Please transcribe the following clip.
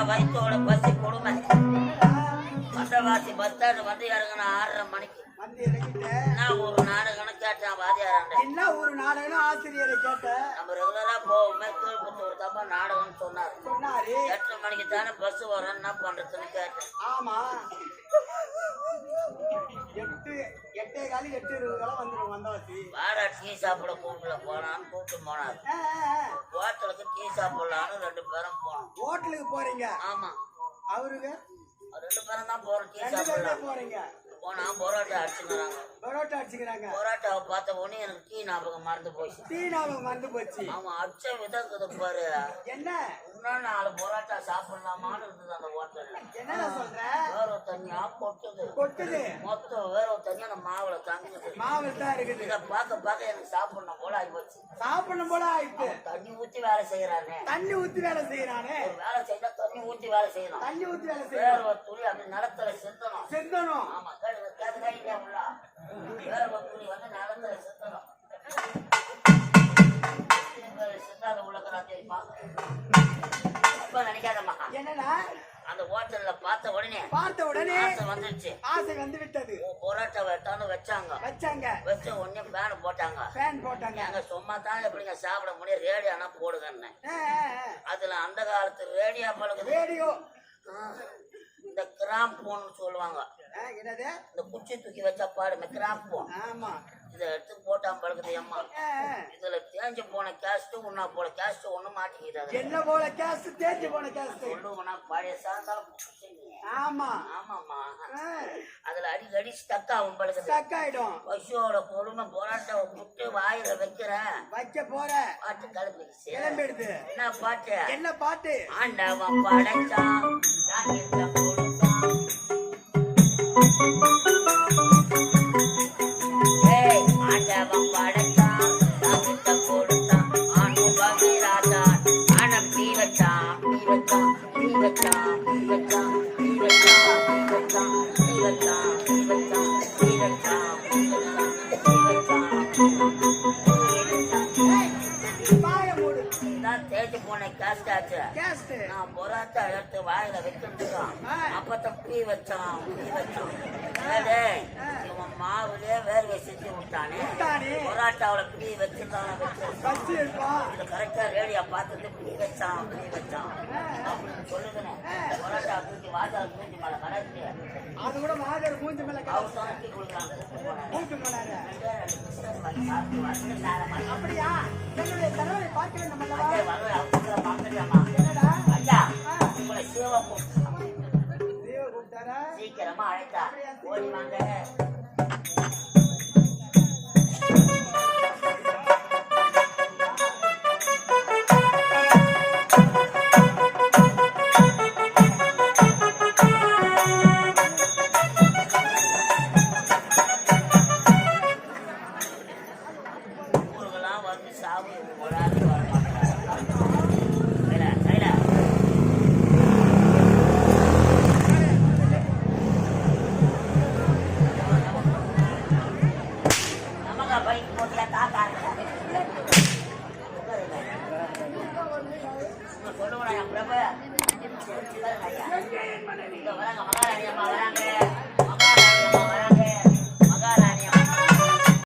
வயிற்றோட பசி கொடுமை Vandavasi bus stand வந்து இறங்கின 6:30 மணிக்கு நான் ஒரு நாடகம் கேட்டேன் வாதியாராண்ட. என்ன ஒரு நாடகம் ஆசிரியரை கேட்டேன். நம்ம ரெகுலரா போவோமே ஒரு தப்பா நாடகம்னு சொன்னாரு. 8 மணிக்கு தானே பஸ் வரும், என்ன பண்றதுன்னு கேட்டேன். ஆமா 8:20 வந்துடும் வந்தவாசி. வாடா டீ சாப்பிட கூப்பிட போனான்னு கூப்பிட்டு போனாரு. ஹோட்டலுக்கு டீ சாப்பிடலான்னு 2 பேரும் போனோம். ஹோட்டலுக்கு போறீங்க? ஆமா. அவருக்கு 2 பேரும் தான் போறோம். டீ சாப்பிட போறீங்க. போனா பரோட்டா அடிச்சுக்கிறாங்க. பரோட்டாவை பார்த்த உடனே எனக்கு டீ ஞாபகம் மறந்து போச்சு. அவன் அடிச்ச விதம் பாரு. என்ன இன்னும் 4 பரோட்டா சாப்பிடலாமான்னு இருந்தது அந்த ஹோட்டல்ல. என்ன சொல்ற? வேற தண்ணியா கொட்டுது. மொத்தம் வேற தண்ணியா அந்த மாவுல தங்குது. இதை பார்க்க எனக்கு சாப்பிடணும் போல ஆயிப்போச்சு. தண்ணி ஊத்தி வேலை செய்யறானே. ஒரு வேலை செய்தா தண்ணி ஊத்தி வேலை செய்யணும். வேற ஒரு துளி அப்படி நிலத்துல சிந்தணும். ஆமா வேற ஒரு துளி வந்து நிலத்துல சிந்தணும். சிந்தாத உள்ளதான் தெரியுமா? அப்ப நினைக்காதம்மா. என்னன்னா அந்த ஹோட்டல்ல பார்த்த உடனே ஆசை வந்து விட்டது. பரோட்டா வெட்டான்னு வச்சாங்க. வச்ச உடனே ஃபேன் போட்டாங்க. அங்க சும்மா தான் எப்படிங்க சாப்பிட முடியும், ரேடியோனா போடுங்கன்னு. அதுல அந்த காலத்து ரேடியோ பழகுது. இந்த கிராம் போன்னு சொல்லுவாங்க. இந்த குச்சி தூக்கி வச்சா பாடுமே கிராம் போன். இதை எடுத்து போட்டான் பழகுது அம்மா. இதுல தேஞ்சு போன கேஸ்ட் உன்னா போல கேஸ்ட் ஒண்ணு மாட்டிக்கிட்டாரு. என்ன போல கேஸ்ட் தேஞ்சு போன கேஸ்ட் சொல்லுவா பழைய சாந்தாலும். ஆமாமா அதுல அடிக்கடி ஸ்டக் ஆகும் பழகுது. ஸ்டக் ஆயிடும். பசுவோட பொறுமை போராட்டாவை விட்டு வாயில வைக்க போற பாட்டு கிளம்பிடுது. என்ன பாட்டு? ஆண்டவன் படைச்சான் ஆண்டவன் படைச்சான் தாங்கிட்ட கொடுத்தான் அனுபவி ராஜா ஆனம் நீ வச்சான் தேய்ச்சி போன கேஸ்ட் நான் பொராட்டா எடுத்து வாயில வச்சுருக்கான். அப்பதான் டீ வச்சான். இவன் மாவுலயே வேர்வை செஞ்சு விட்டானே. பொராட்டாவில டீ வச்சுட்டான். கரெக்டா ரேடியா பார்த்துட்டு டீ வச்சான் அப்படின்னு சொல்லுதுனேன். பொராட்டா தூக்கி வாஜால மூஞ்சி மேல கடைசி அது கூட மாதர் மூஞ்சி மேல அவசரம் டீ கொடுக்குறாங்க. அப்படியா? என்னுடைய தலைவரை பார்க்க வேண்டும். சீக்கிரமா அழைத்தா ஓடி வாங்க. ஊருக்கெல்லாம் வந்து சாவு சொல்லுவாங்க. மகாராணி அம்மா வராங்க.